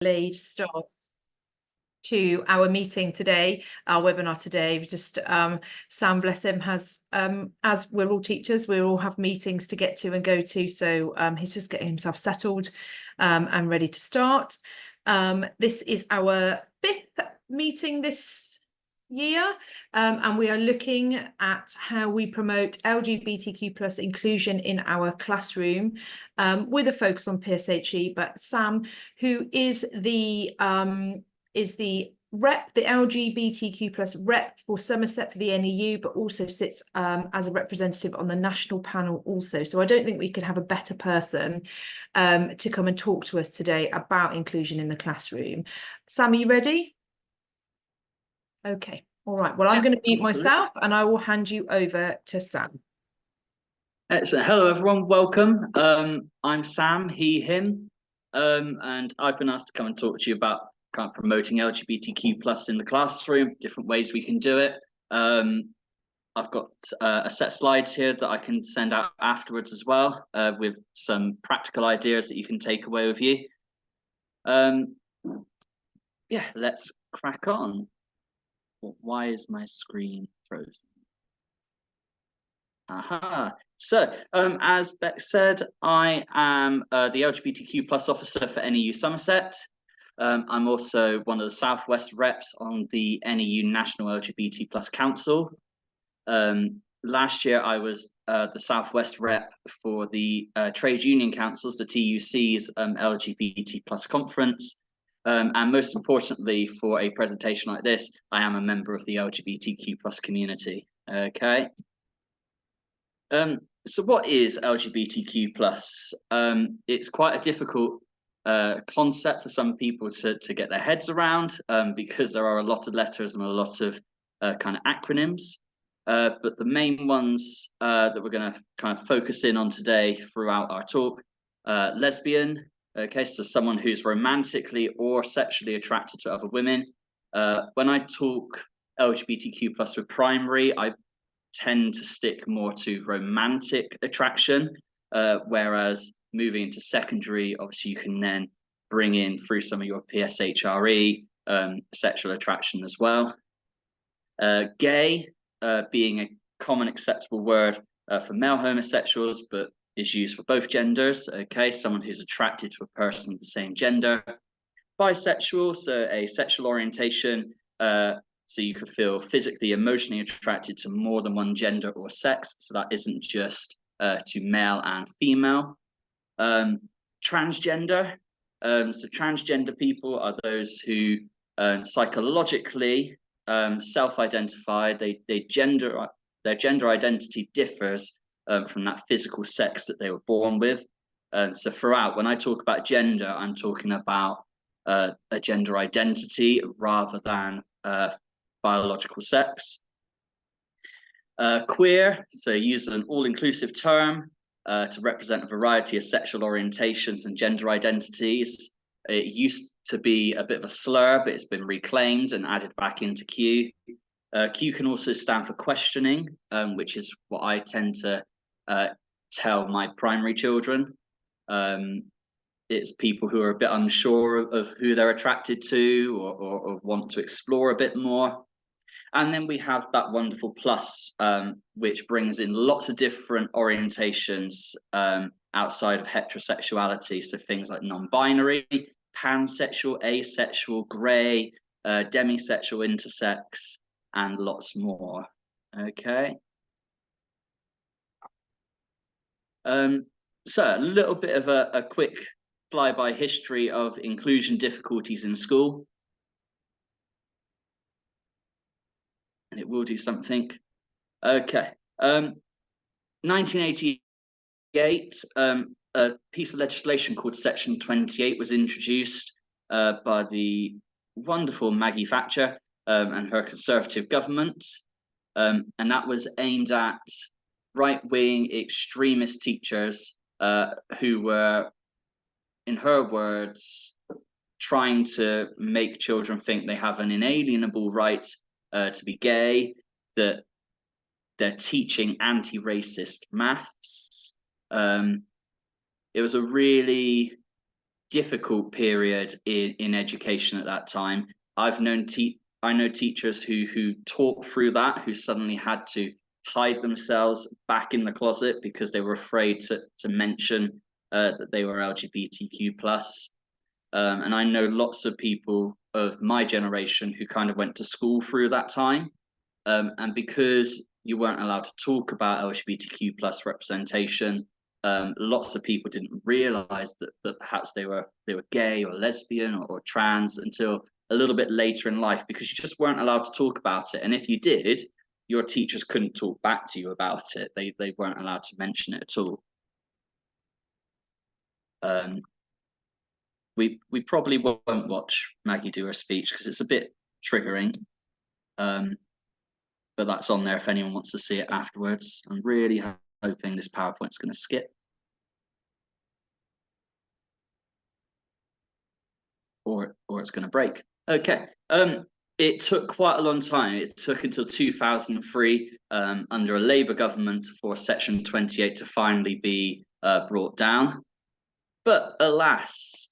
Lead start to our meeting today, our webinar today. Just Sam, bless him, has as we're all teachers, we all have meetings to get to and go to, so he's just getting himself settled and ready to start. This is our 5th meeting this year, and we are looking at how we promote LGBTQ+ inclusion in our classroom, with a focus on PSHRE. But Sam, who is the rep, the LGBTQ+ rep for Somerset for the NEU, but also sits as a representative on the national panel also. So I don't think we could have a better person to come and talk to us today about inclusion in the classroom. Sam, are you ready? Okay, all right. Well, I'm going to mute myself and I will hand you over to Sam. Excellent. Hello, everyone. Welcome. I'm Sam, he, him, and I've been asked to come and talk to you about kind of promoting LGBTQ+ in the classroom, different ways we can do it. I've got a set of slides here that I can send out afterwards as well, with some practical ideas that you can take away with you. Yeah, let's crack on. Why is my screen frozen? Aha. So, as Beck said, I am the LGBTQ+ officer for NEU Somerset. I'm also one of the Southwest reps on the NEU National LGBT+ Council. Last year, I was the Southwest rep for the Trade Union Councils, the TUC's LGBT+ conference. And most importantly, for a presentation like this, I am a member of the LGBTQ+ community. Okay. So what is LGBTQ+? It's quite a difficult concept for some people to get their heads around, because there are a lot of letters and a lot of kind of acronyms. But the main ones that we're going to kind of focus in on today throughout our talk: lesbian, okay, so someone who's romantically or sexually attracted to other women. When I talk LGBTQ+ with primary, I tend to stick more to romantic attraction, whereas moving into secondary, obviously you can then bring in through some of your PSHRE sexual attraction as well. Gay, being a common acceptable word for male homosexuals, but is used for both genders. Okay, someone who's attracted to a person of the same gender. Bisexual, so a sexual orientation, so you could feel physically, emotionally attracted to more than one gender or sex. So that isn't just to male and female. Transgender. So transgender people are those who psychologically self-identify. Their gender identity differs from that physical sex that they were born with. So throughout, when I talk about gender, I'm talking about a gender identity rather than biological sex. Queer, so use an all-inclusive term to represent a variety of sexual orientations and gender identities. It used to be a bit of a slur, but it's been reclaimed and added back into Q. Q can also stand for questioning, which is what I tend to tell my primary children. It's people who are a bit unsure of who they're attracted to or want to explore a bit more. And then we have that wonderful plus, which brings in lots of different orientations outside of heterosexuality. So things like non-binary, pansexual, asexual, grey, demisexual, intersex, and lots more. Okay. So a little bit of a quick flyby history of inclusion difficulties in school. And it will do something. Okay. 1988, a piece of legislation called Section 28 was introduced by the wonderful Maggie Thatcher and her Conservative government. And that was aimed at right-wing extremist teachers who were, in her words, trying to make children think they have an inalienable right to be gay, that they're teaching anti-racist maths. It was a really difficult period in education at that time. I know teachers who talked through that, who suddenly had to hide themselves back in the closet because they were afraid to mention that they were LGBTQ plus. And I know lots of people of my generation who kind of went to school through that time. And because you weren't allowed to talk about LGBTQ plus representation, lots of people didn't realize that perhaps they were gay or lesbian or trans until a little bit later in life, because you just weren't allowed to talk about it. And if you did, your teachers couldn't talk back to you about it. They weren't allowed to mention it at all. We probably won't watch Maggie do her speech because it's a bit triggering. But that's on there if anyone wants to see it afterwards. I'm really hoping this PowerPoint's going to skip. Or it's going to break. Okay. It took quite a long time. It took until 2003 under a Labour government for Section 28 to finally be brought down. But alas,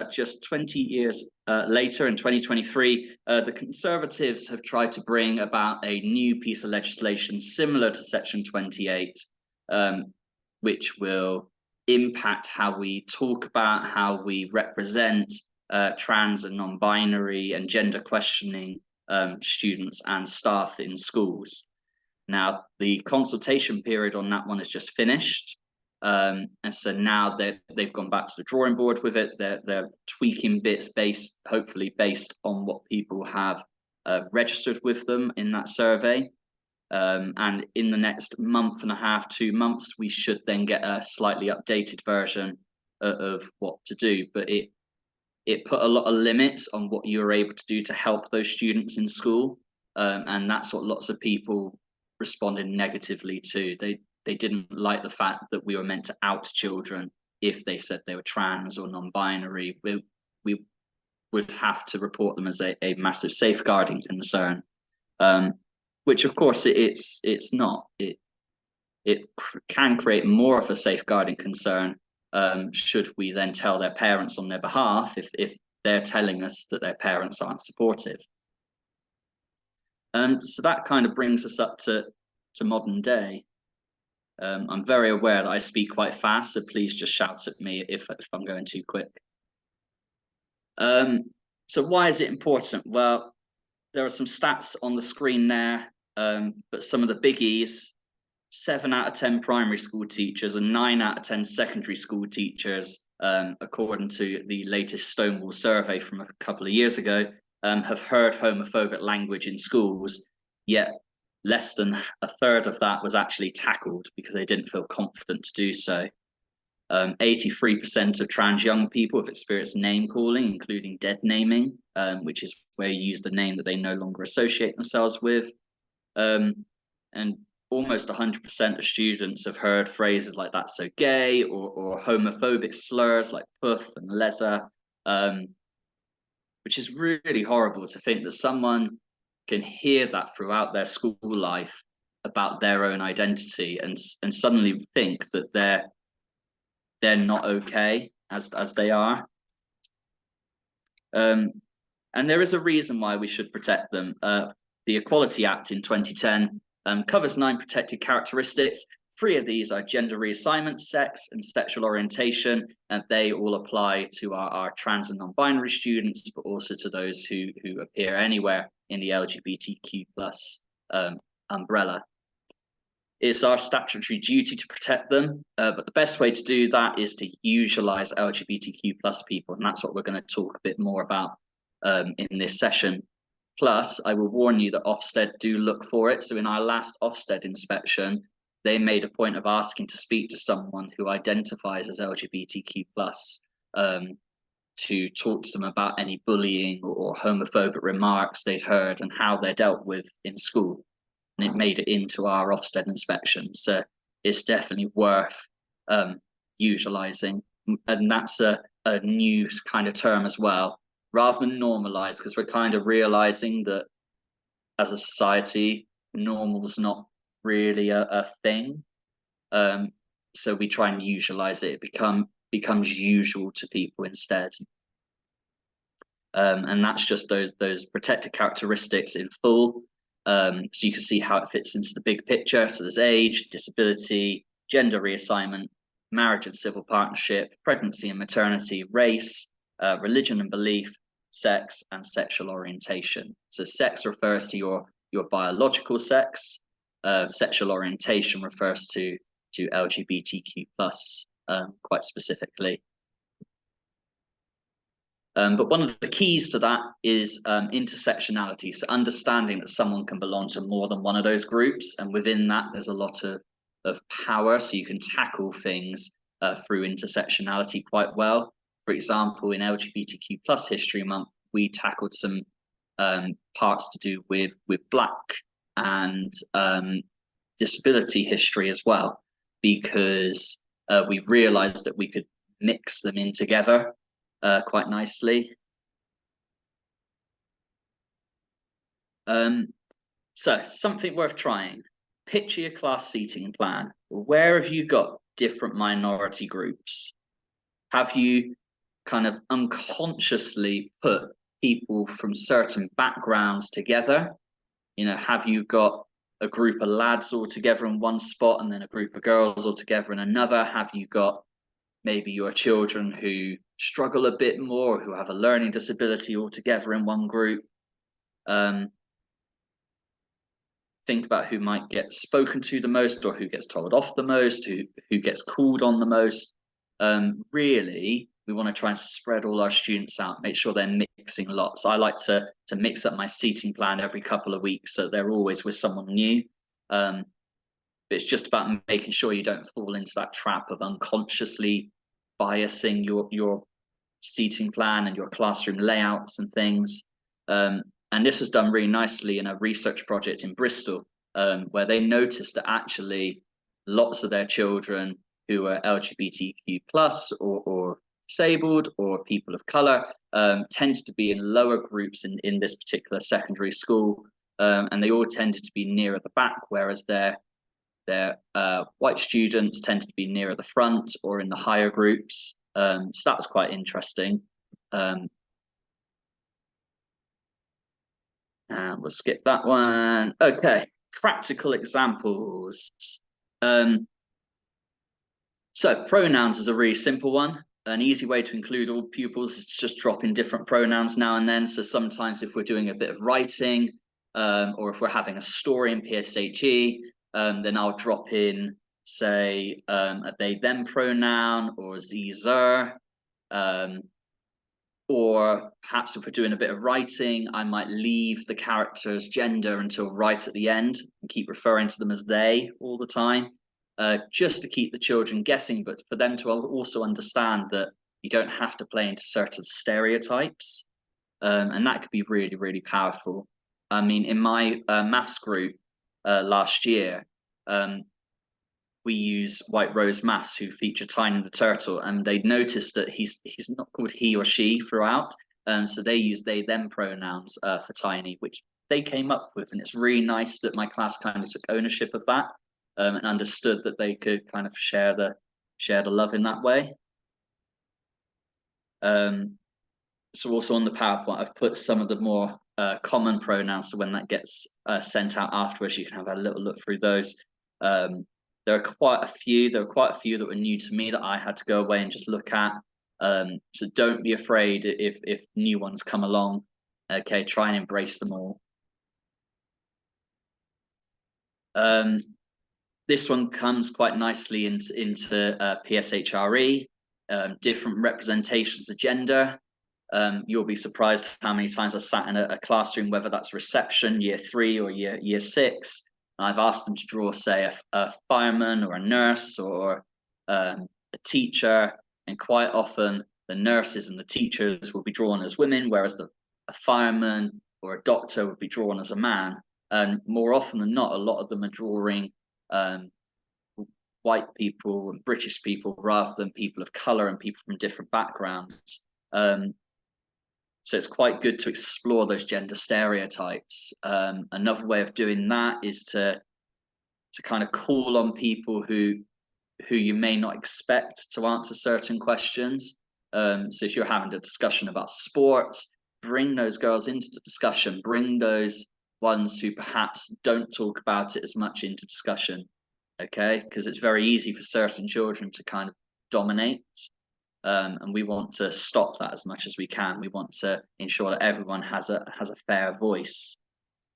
just 20 years later, in 2023, the Conservatives have tried to bring about a new piece of legislation similar to Section 28, which will impact how we talk about, how we represent trans and non-binary and gender questioning students and staff in schools. Now, the consultation period on that one is just finished. And so now they've gone back to the drawing board with it. They're tweaking bits hopefully based on what people have registered with them in that survey. And in the next month and a half, 2 months, we should then get a slightly updated version of what to do. But it put a lot of limits on what you were able to do to help those students in school. And that's what lots of people responded negatively to. They didn't like the fact that we were meant to out children if they said they were trans or non-binary. We would have to report them as a massive safeguarding concern, which of course it's not. It can create more of a safeguarding concern should we then tell their parents on their behalf if they're telling us that their parents aren't supportive. So that kind of brings us up to modern day. I'm very aware that I speak quite fast, so please just shout at me if I'm going too quick. So why is it important? Well, there are some stats on the screen there, but some of the biggies: 7 out of 10 primary school teachers and 9 out of 10 secondary school teachers, according to the latest Stonewall survey from a couple of years ago, have heard homophobic language in schools, yet less than a third of that was actually tackled because they didn't feel confident to do so. 83% of trans young people have experienced name calling, including dead naming, which is where you use the name that they no longer associate themselves with. And almost 100% of students have heard phrases like "that's so gay" or homophobic slurs like "puff" and "lezzer," which is really horrible to think that someone can hear that throughout their school life about their own identity and suddenly think that they're not okay as they are. And there is a reason why we should protect them. The Equality Act in 2010 covers 9 protected characteristics. 3 of these are gender reassignment, sex, and sexual orientation, and they all apply to our trans and non-binary students, but also to those who appear anywhere in the LGBTQ plus umbrella. It's our statutory duty to protect them, but the best way to do that is to usualize LGBTQ plus people, and that's what we're going to talk a bit more about in this session. Plus, I will warn you that Ofsted do look for it. So in our last Ofsted inspection, they made a point of asking to speak to someone who identifies as LGBTQ plus to talk to them about any bullying or homophobic remarks they'd heard and how they're dealt with in school. And it made it into our Ofsted inspection. So it's definitely worth utilizing. And that's a new kind of term as well, rather than normalize, because we're kind of realizing that as a society, normal is not really a thing. So we try and usualize it. becomes usual to people instead. And that's just those protected characteristics in full. So you can see how it fits into the big picture. So there's age, disability, gender reassignment, marriage and civil partnership, pregnancy and maternity, race, religion and belief, sex, and sexual orientation. So sex refers to your biological sex. Sexual orientation refers to LGBTQ plus quite specifically. But one of the keys to that is intersectionality, so understanding that someone can belong to more than one of those groups, and within that there's a lot of power, so you can tackle things through intersectionality quite well. For example, in LGBTQ plus History Month, we tackled some parts to do with Black and disability history as well, because we realized that we could mix them in together quite nicely. So something worth trying. Picture your class seating plan. Where have you got different minority groups? Have you kind of unconsciously put people from certain backgrounds together? You know, have you got a group of lads all together in one spot and then a group of girls all together in another? Have you got maybe your children who struggle a bit more, who have a learning disability all together in one group? Think about who might get spoken to the most, or who gets told off the most, who gets called on the most. Really, we want to try and spread all our students out, make sure they're mixing lots. I like to mix up my seating plan every couple of weeks, so they're always with someone new. But it's just about making sure you don't fall into that trap of unconsciously biasing your seating plan and your classroom layouts and things. And this was done really nicely in a research project in Bristol, where they noticed that actually lots of their children who are LGBTQ plus or disabled or people of color tended to be in lower groups in this particular secondary school, and they all tended to be nearer the back, whereas their white students tended to be nearer the front or in the higher groups. So that was quite interesting. And we'll skip that one. Okay, practical examples. So pronouns is a really simple one. An easy way to include all pupils is to just drop in different pronouns now and then. So sometimes if we're doing a bit of writing, or if we're having a story in PSHE, then I'll drop in, say, a they them pronoun or ze zer. Or perhaps if we're doing a bit of writing, I might leave the character's gender until right at the end and keep referring to them as they all the time, just to keep the children guessing, but for them to also understand that you don't have to play into certain stereotypes. And that could be really, really powerful. I mean, in my maths group last year, we use White Rose Maths, who feature Tiny the Turtle, and they noticed that he's not called he or she throughout. So they use they them pronouns for Tiny, which they came up with, and it's really nice that my class kind of took ownership of that, and understood that they could kind of share the love in that way. So also on the PowerPoint, I've put some of the more common pronouns, so when that gets sent out afterwards, you can have a little look through those. There are quite a few that were new to me that I had to go away and just look at. So don't be afraid if new ones come along. Okay, try and embrace them all. This one comes quite nicely into PSHRE, different representations of gender. You'll be surprised how many times I've sat in a classroom, whether that's reception, year 3 or year 6. I've asked them to draw, say, a fireman or a nurse or a teacher, and quite often the nurses and the teachers will be drawn as women, whereas a fireman or a doctor would be drawn as a man. And more often than not, a lot of them are drawing white people and British people rather than people of color and people from different backgrounds. So it's quite good to explore those gender stereotypes. Another way of doing that is to kind of call on people who who you may not expect to answer certain questions. So if you're having a discussion about sport, bring those girls into the discussion, bring those ones who perhaps don't talk about it as much into discussion, okay? Because it's very easy for certain children to kind of dominate. And we want to stop that as much as we can. We want to ensure that everyone has a fair voice.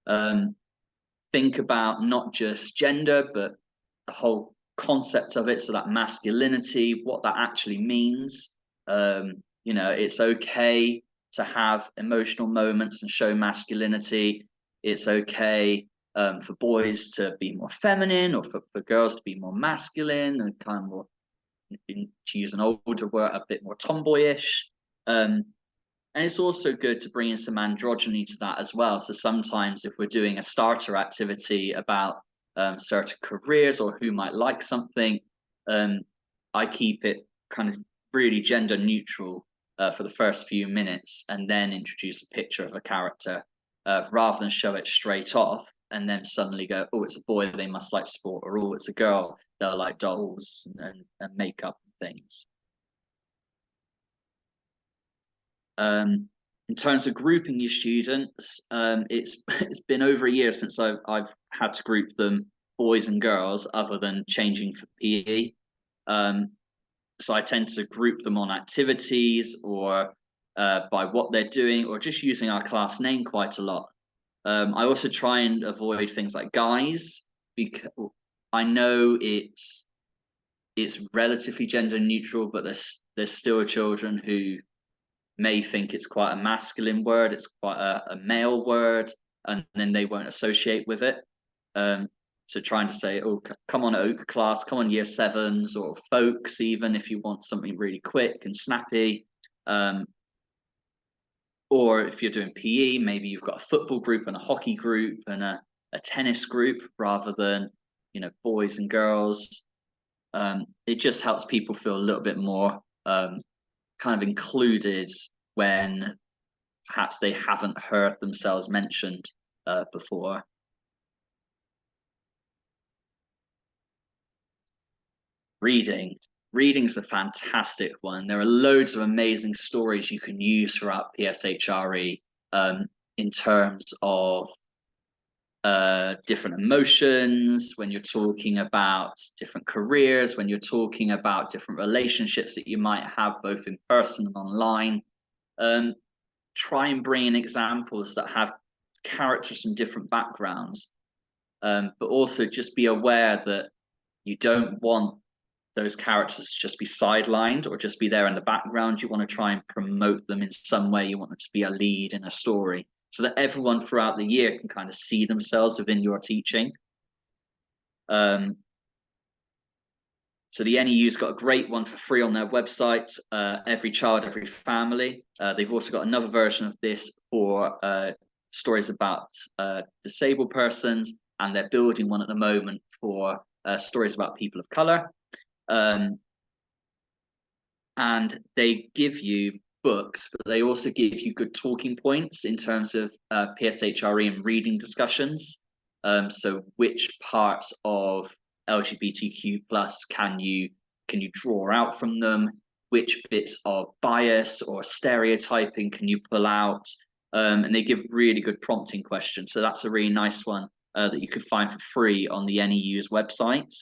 Think about not just gender, but the whole concept of it. So that masculinity, what that actually means. You know, it's okay to have emotional moments and show masculinity. It's okay for boys to be more feminine, or for girls to be more masculine and kind of more, to use an older word, a bit more tomboyish. And it's also good to bring in some androgyny to that as well. So sometimes if we're doing a starter activity about certain careers or who might like something, I keep it kind of really gender neutral for the first few minutes, and then introduce a picture of a character rather than show it straight off and then suddenly go, oh, it's a boy, they must like sport, or oh, it's a girl, they'll like dolls and makeup and things. In terms of grouping your students, it's been over a year since I've had to group them boys and girls, other than changing for PE. So I tend to group them on activities, or by what they're doing, or just using our class name quite a lot. I also try and avoid things like guys, because I know it's relatively gender neutral, but there's still children who may think it's quite a masculine word, it's quite a male word, and then they won't associate with it. So trying to say, oh, come on Oak class, come on year sevens, or folks, even if you want something really quick and snappy. Or if you're doing PE, maybe you've got a football group and a hockey group and a tennis group, rather than, you know, boys and girls. It just helps people feel a little bit more kind of included when perhaps they haven't heard themselves mentioned before. Reading's a fantastic one. There are loads of amazing stories you can use throughout PSHRE in terms of different emotions, when you're talking about different careers, when you're talking about different relationships that you might have both in person and online. Try and bring in examples that have characters from different backgrounds, but also just be aware that you don't want those characters to just be sidelined or just be there in the background. You want to try and promote them in some way. You want them to be a lead in a story, so that everyone throughout the year can kind of see themselves within your teaching. So the NEU's got a great one for free on their website, Every Child, Every Family. They've also got another version of this for stories about disabled persons, and they're building one at the moment for stories about people of colour. And they give you books, but they also give you good talking points in terms of PSHRE and reading discussions. So which parts of LGBTQ plus can you draw out from them? Which bits of bias or stereotyping can you pull out? And they give really good prompting questions. So that's a really nice one that you could find for free on the NEU's website.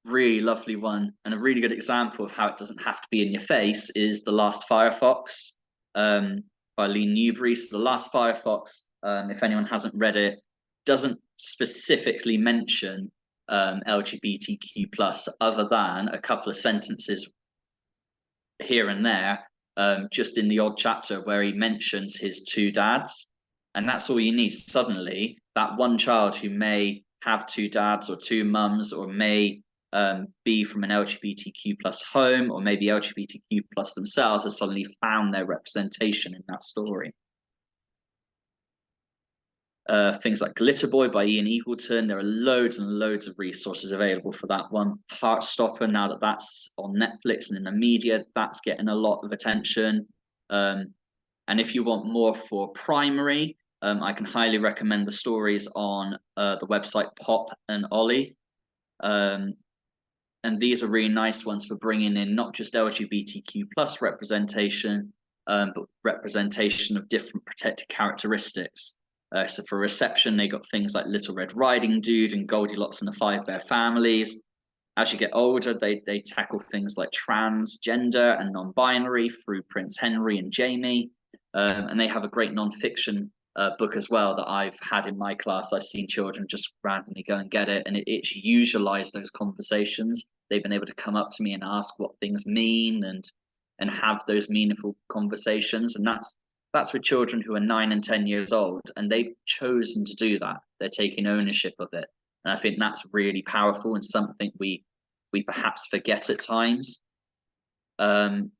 Really lovely one, and a really good example of how it doesn't have to be in your face is The Last Firefox by Lee Newberry. So The Last Firefox, if anyone hasn't read it, doesn't specifically mention LGBTQ plus, other than a couple of sentences here and there, just in the odd chapter where he mentions his two dads, and that's all you need. Suddenly that one child who may have two dads or two mums, or may be from an LGBTQ plus home, or maybe LGBTQ plus themselves, has suddenly found their representation in that story. Things like Glitter Boy by Ian Eagleton. There are loads and loads of resources available for that one. Heartstopper, now that that's on Netflix and in the media, that's getting a lot of attention. And if you want more for primary, I can highly recommend the stories on the website Pop and Ollie. And these are really nice ones for bringing in not just LGBTQ plus representation, but representation of different protected characteristics. So for reception, they got things like Little Red Riding Hood and Goldilocks and the Five Bear Families. As you get older, they tackle things like transgender and non-binary through Prince Henry and Jamie. And they have a great non-fiction book as well that I've had in my class. I've seen children just randomly go and get it, and it's utilized those conversations. They've been able to come up to me and ask what things mean and have those meaningful conversations. And that's with children who are 9 and 10 years old, and they've chosen to do that. They're taking ownership of it. And I think that's really powerful and something we perhaps forget at times. And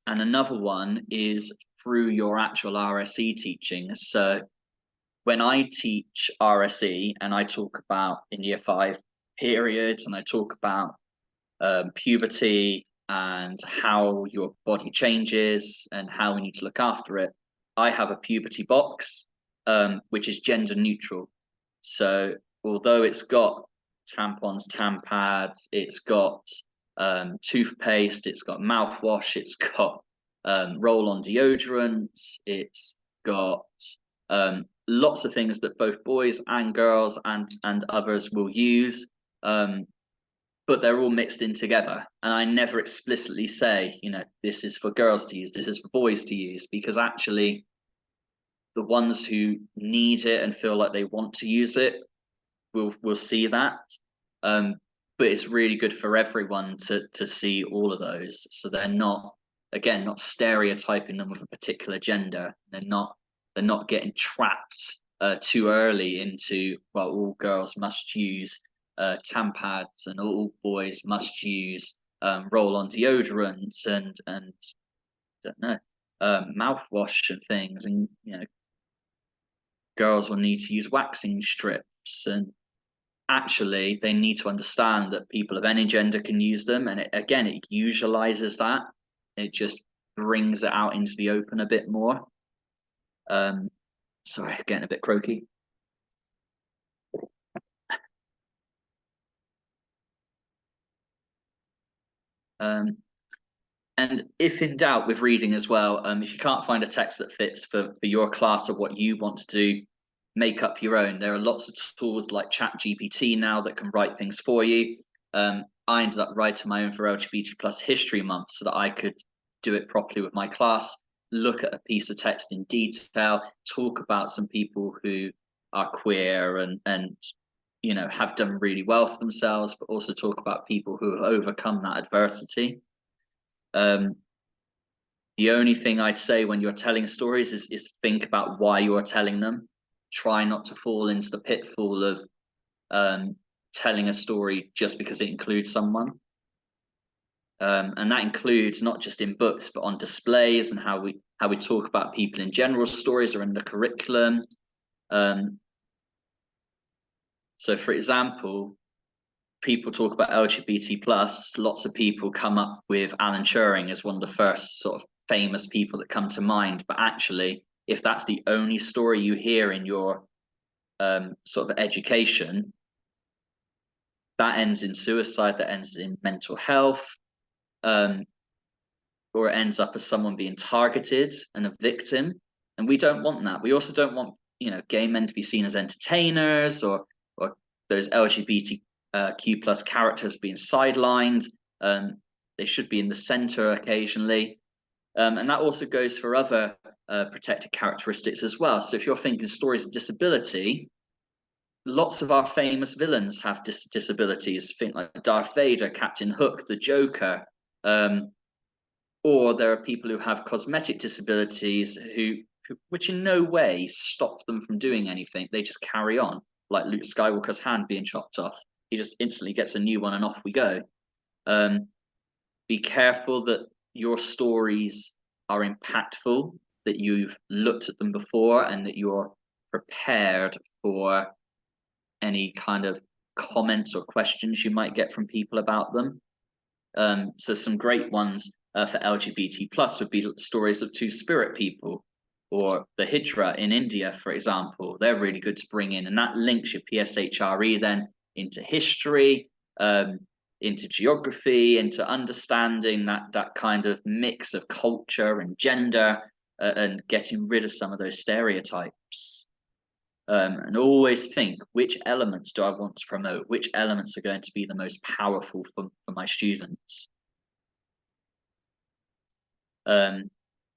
another one is through your actual RSE teaching. So when I teach RSE and I talk about in year 5 periods, and I talk about puberty and how your body changes and how we need to look after it, I have a puberty box, which is gender neutral. So although it's got tampons, tampads, it's got toothpaste, it's got mouthwash, it's got roll-on deodorant, it's got lots of things that both boys and girls and others will use, but they're all mixed in together. And I never explicitly say, you know, this is for girls to use, this is for boys to use, because actually the ones who need it and feel like they want to use it will see that. But it's really good for everyone to see all of those, so they're not, again, not stereotyping them with a particular gender. They're not getting trapped too early into, well, all girls must use tampads and all boys must use roll-on deodorant and I don't know, mouthwash and things, and you know, girls will need to use waxing strips. And actually they need to understand that people of any gender can use them, and it utilizes that. It just brings it out into the open a bit more. Sorry, getting a bit croaky. And if in doubt with reading as well, if you can't find a text that fits for your class or what you want to do, make up your own. There are lots of tools like ChatGPT now that can write things for you. I ended up writing my own for LGBT plus History Month so that I could do it properly with my class, look at a piece of text in detail, talk about some people who are queer and you know, have done really well for themselves, but also talk about people who have overcome that adversity. The only thing I'd say when you're telling stories is think about why you're telling them. Try not to fall into the pitfall of telling a story just because it includes someone. And that includes not just in books, but on displays and how we talk about people in general stories or in the curriculum. So for example, people talk about LGBT plus, lots of people come up with Alan Turing as one of the first sort of famous people that come to mind. But actually, if that's the only story you hear in your sort of education, that ends in suicide, that ends in mental health, or it ends up as someone being targeted and a victim. And we don't want that. We also don't want, you know, gay men to be seen as entertainers or those LGBTQ plus characters being sidelined. They should be in the center occasionally. And that also goes for other protected characteristics as well. So if you're thinking stories of disability, lots of our famous villains have disabilities. Think like Darth Vader, Captain Hook, the Joker. Or there are people who have cosmetic disabilities which in no way stop them from doing anything. They just carry on, like Luke Skywalker's hand being chopped off. He just instantly gets a new one and off we go. Be careful that your stories are impactful, that you've looked at them before, and that you're prepared for any kind of comments or questions you might get from people about them. So some great ones for LGBT plus would be stories of two spirit people, or the PSHRE in India, for example. They're really good to bring in, and that links your PSHRE then into history, into geography, into understanding that kind of mix of culture and gender, and getting rid of some of those stereotypes. And always think, which elements do I want to promote? Which elements are going to be the most powerful for my students?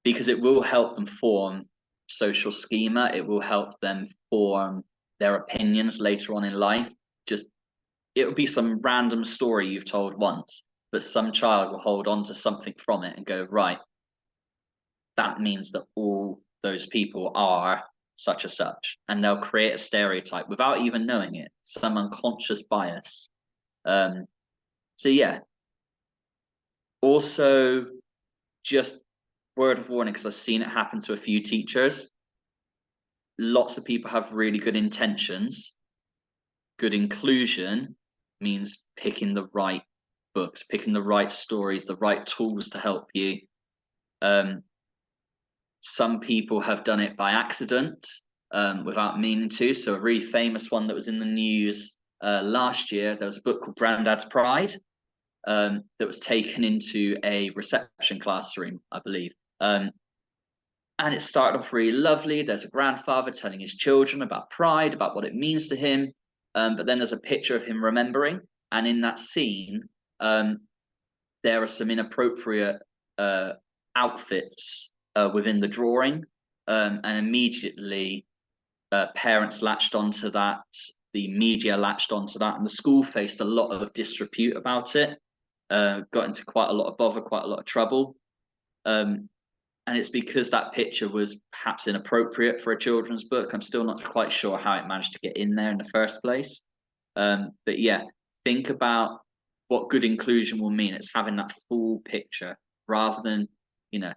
Because it will help them form social schema. It will help them form their opinions later on in life. Just, it'll be some random story you've told once, but some child will hold on to something from it and go, right, that means that all those people are such and such, and they'll create a stereotype without even knowing it, some unconscious bias. So yeah. Also, just word of warning, because I've seen it happen to a few teachers. Lots of people have really good intentions. Good inclusion means picking the right books, picking the right stories, the right tools to help you. Some people have done it by accident, without meaning to. So a really famous one that was in the news last year, there was a book called Grandad's Pride, that was taken into a reception classroom, I believe. And it started off really lovely. There's a grandfather telling his children about pride, about what it means to him. But then there's a picture of him remembering. And in that scene, there are some inappropriate outfits within the drawing. And immediately parents latched onto that. The media latched onto that. And the school faced a lot of disrepute about it. Got into quite a lot of bother, quite a lot of trouble. And it's because that picture was perhaps inappropriate for a children's book. I'm still not quite sure how it managed to get in there in the first place. But yeah, think about what good inclusion will mean. It's having that full picture rather than, you know,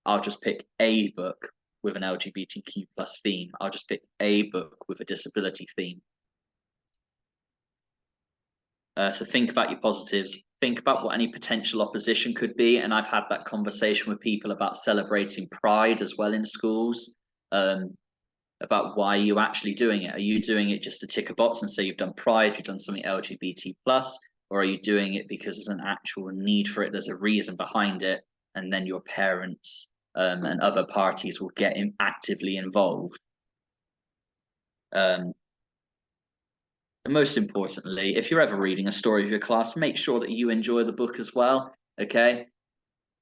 I'll just pick a book with an LGBTQ plus theme. I'll just pick a book with a disability theme. So think about your positives, think about what any potential opposition could be. And I've had that conversation with people about celebrating pride as well in schools, about why are you actually doing it? Are you doing it just to tick a box and say you've done pride, you've done something LGBT plus, or are you doing it because there's an actual need for it, there's a reason behind it, and then your parents and other parties will get actively involved. And most importantly, if you're ever reading a story of your class, make sure that you enjoy the book as well, okay?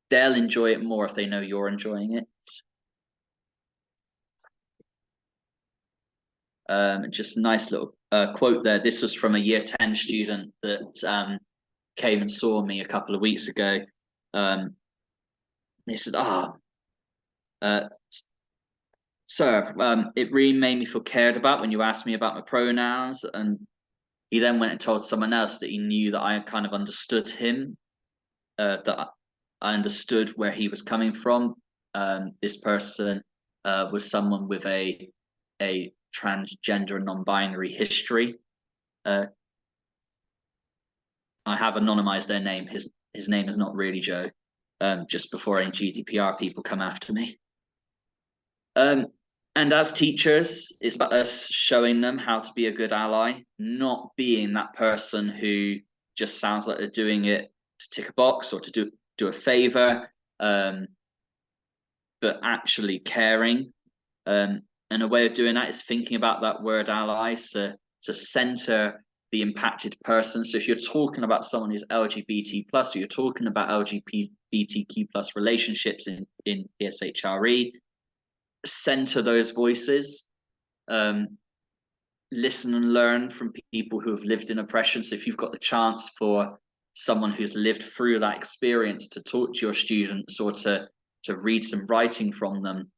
They'll enjoy it more if they know you're enjoying it. Just a nice little quote there. This was from a year 10 student that came and saw me a couple of weeks ago. They said, sir, it really made me feel cared about when you asked me about my pronouns. And he then went and told someone else that he knew that I kind of understood him, that I understood where he was coming from. This person was someone with a transgender and non-binary history. I have anonymized their name. His name is not really Joe, just before any GDPR people come after me. And as teachers, it's about us showing them how to be a good ally, not being that person who just sounds like they're doing it to tick a box or to do a favor, but actually caring. And a way of doing that is thinking about that word ally, to center the impacted person. So if you're talking about someone who's LGBT plus, or you're talking about LGBTQ plus relationships in PSHRE, center those voices, listen and learn from people who have lived in oppression. So if you've got the chance for someone who's lived through that experience to talk to your students or to read some writing from them,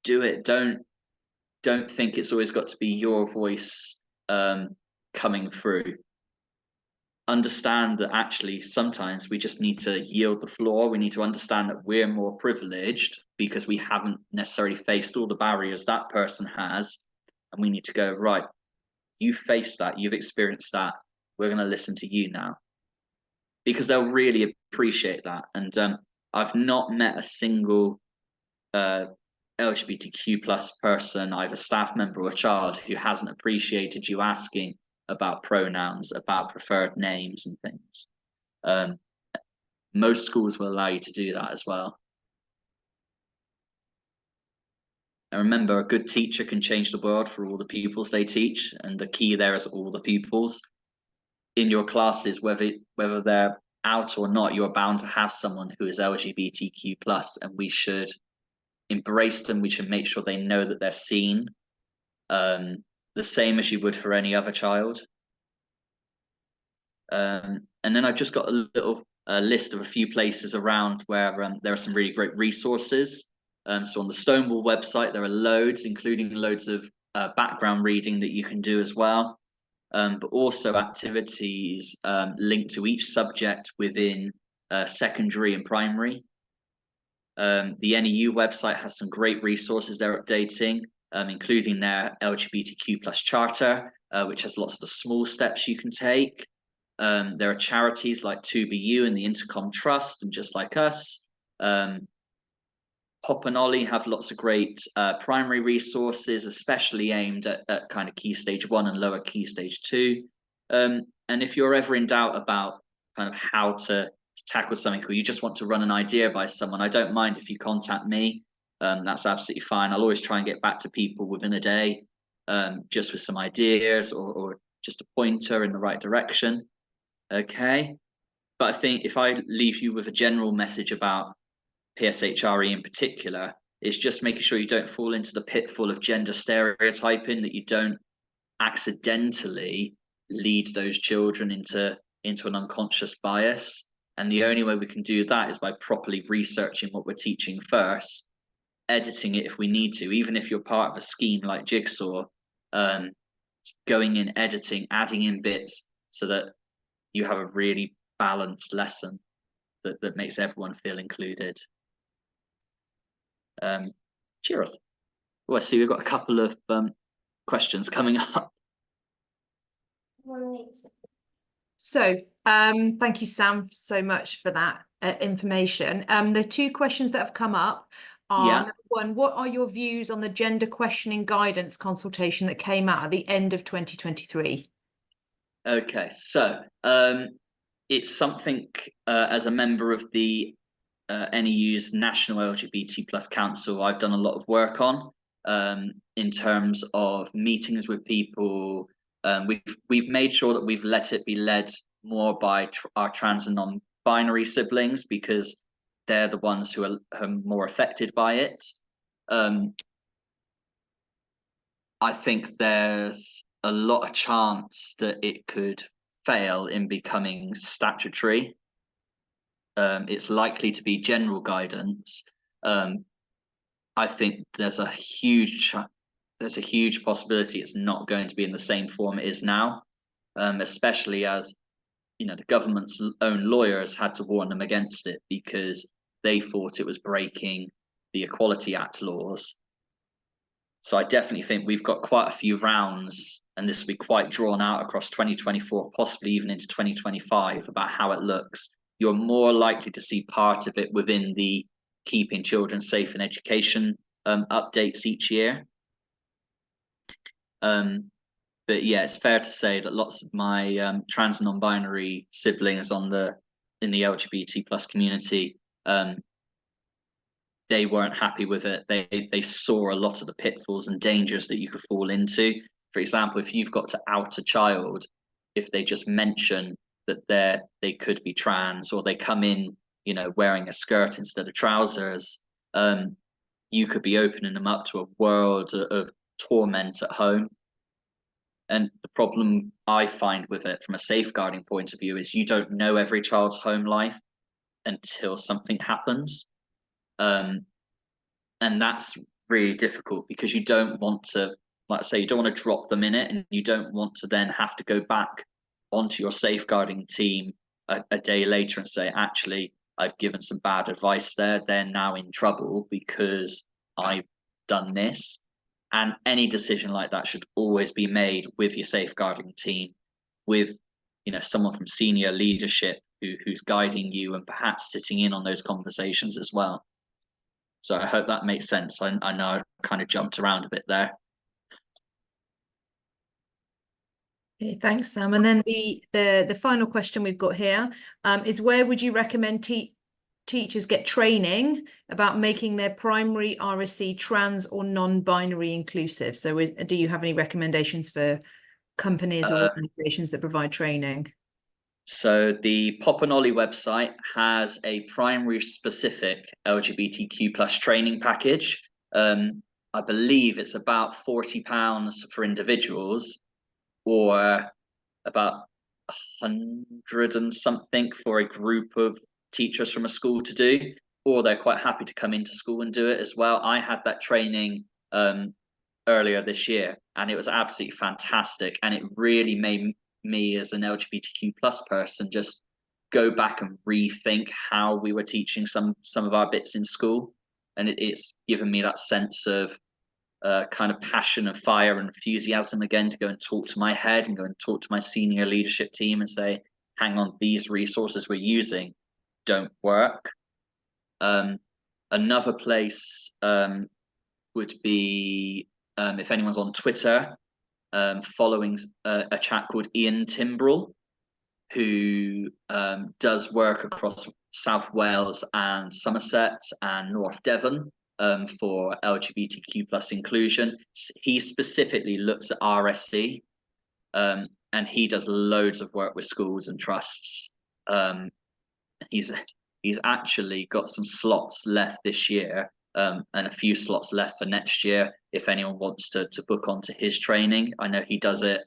do it. Don't think it's always got to be your voice coming through. Understand that actually sometimes we just need to yield the floor. We need to understand that we're more privileged because we haven't necessarily faced all the barriers that person has. And we need to go, right, you faced that, you've experienced that. We're going to listen to you now. Because they'll really appreciate that. And I've not met a single LGBTQ plus person, either staff member or child, who hasn't appreciated you asking about pronouns, about preferred names and things. Most schools will allow you to do that as well. And remember, a good teacher can change the world for all the pupils they teach, and the key there is all the pupils. In your classes, whether they're out or not, you're bound to have someone who is LGBTQ plus, and we should embrace them. We should make sure they know that they're seen, the same as you would for any other child. And then I've just got a little list of a few places around where there are some really great resources. So on the Stonewall website, there are loads, including loads of background reading that you can do as well, but also activities linked to each subject within secondary and primary. The NEU website has some great resources they're updating, including their LGBTQ plus charter, which has lots of the small steps you can take. There are charities like 2BU and the Intercom Trust and Just Like Us. Pop and Ollie have lots of great primary resources, especially aimed at kind of Key Stage 1 and lower Key Stage 2. And if you're ever in doubt about kind of how to tackle something, or you just want to run an idea by someone, I don't mind if you contact me. That's absolutely fine. I'll always try and get back to people within a day, just with some ideas or just a pointer in the right direction. Okay. But I think if I leave you with a general message about PSHRE in particular, it's just making sure you don't fall into the pitfall of gender stereotyping, that you don't accidentally lead those children into an unconscious bias. And the only way we can do that is by properly researching what we're teaching first, editing it if we need to, even if you're part of a scheme like Jigsaw, going in, editing, adding in bits so that you have a really balanced lesson that makes everyone feel included. Cheers. Oh, I see we've got a couple of questions coming up. So thank you, Sam, so much for that information. The two questions that have come up are, number one, what are your views on the gender questioning guidance consultation that came out at the end of 2023? Okay, so it's something as a member of the NEU's National LGBT plus Council, I've done a lot of work on, in terms of meetings with people. We've made sure that we've let it be led more by our trans and non-binary siblings, because they're the ones who are more affected by it. I think there's a lot of chance that it could fail in becoming statutory. It's likely to be general guidance. I think there's a huge possibility it's not going to be in the same form it is now, especially as the government's own lawyers had to warn them against it because they thought it was breaking the Equality Act laws. So I definitely think we've got quite a few rounds, and this will be quite drawn out across 2024, possibly even into 2025, about how it looks. You're more likely to see part of it within the Keeping Children Safe in Education updates each year. But yeah, it's fair to say that lots of my trans and non-binary siblings in the LGBT plus community, they weren't happy with it. They saw a lot of the pitfalls and dangers that you could fall into. For example, if you've got to out a child, if they just mention that they could be trans, or they come in, wearing a skirt instead of trousers, you could be opening them up to a world of torment at home. And the problem I find with it from a safeguarding point of view is you don't know every child's home life until something happens. And that's really difficult because you don't want to, like I say, you don't want to drop them in it, and you don't want to then have to go back onto your safeguarding team a day later and say, actually, I've given some bad advice there. They're now in trouble because I've done this. And any decision like that should always be made with your safeguarding team, with someone from senior leadership who's guiding you and perhaps sitting in on those conversations as well. So I hope that makes sense. I know I kind of jumped around a bit there. Okay, thanks, Sam. And then the final question we've got here is, where would you recommend teachers get training about making their primary RSE trans or non-binary inclusive? So do you have any recommendations for companies or organizations that provide training? So the Popanoli website has a primary specific LGBTQ plus training package. I believe it's about £40 for individuals, or about 100 and something for a group of teachers from a school to do, or they're quite happy to come into school and do it as well. I had that training earlier this year, and it was absolutely fantastic, and it really made me as an LGBTQ plus person just go back and rethink how we were teaching some of our bits in school, and it's given me that sense of kind of passion and fire and enthusiasm again to go and talk to my head and go and talk to my senior leadership team and say, hang on, these resources we're using don't work. Another place would be, if anyone's on Twitter, following a chap called Ian Timbrell, who does work across South Wales and Somerset and North Devon for LGBTQ plus inclusion. He specifically looks at RSE, and he does loads of work with schools and trusts. He's actually got some slots left this year, and a few slots left for next year if anyone wants to book onto his training. I know he does it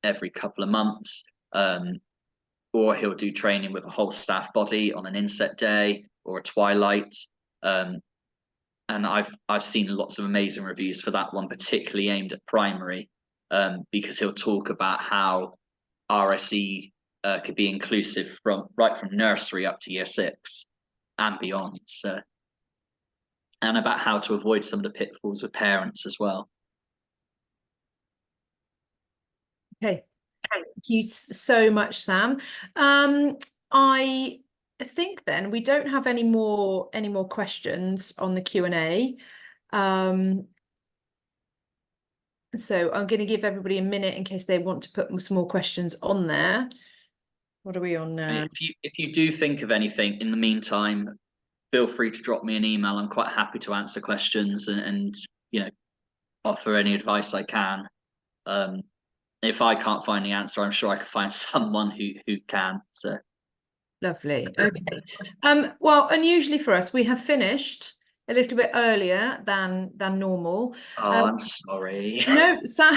every couple of months, or he'll do training with a whole staff body on an inset day or a twilight. And I've seen lots of amazing reviews for that one, particularly aimed at primary, because he'll talk about how RSE could be inclusive from nursery up to year 6 and beyond. So, and about how to avoid some of the pitfalls with parents as well. Okay, thank you so much, Sam. I think then we don't have any more questions on the Q&A. So I'm going to give everybody a minute in case they want to put some more questions on there. What are we on now? If you do think of anything in the meantime, feel free to drop me an email. I'm quite happy to answer questions and you know, offer any advice I can. If I can't find the answer, I'm sure I can find someone who can. So lovely. Okay. Well, unusually for us, we have finished a little bit earlier than normal. Oh, I'm sorry. No, Sam,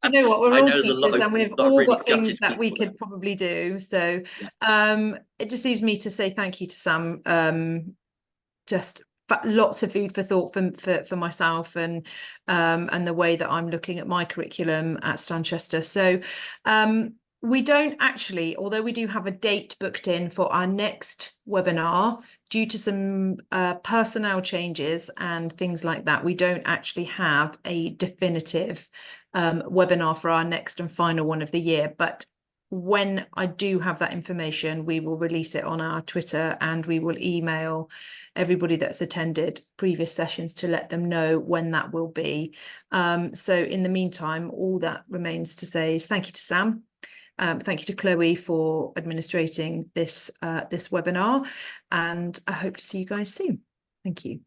you know what? We're all teachers and we've all really got things that we there. could probably do. So Yeah. it just leaves me to say thank you to Sam. Just lots of food for thought for myself and the way that I'm looking at my curriculum at Stanchester. So we don't actually, although we do have a date booked in for our next webinar, due to some personnel changes and things like that, we don't actually have a definitive webinar for our next and final one of the year. But when I do have that information, we will release it on our Twitter and we will email everybody that's attended previous sessions to let them know when that will be. So in the meantime, all that remains to say is thank you to Sam. Thank you to Chloe for administrating this webinar, and I hope to see you guys soon. Thank you.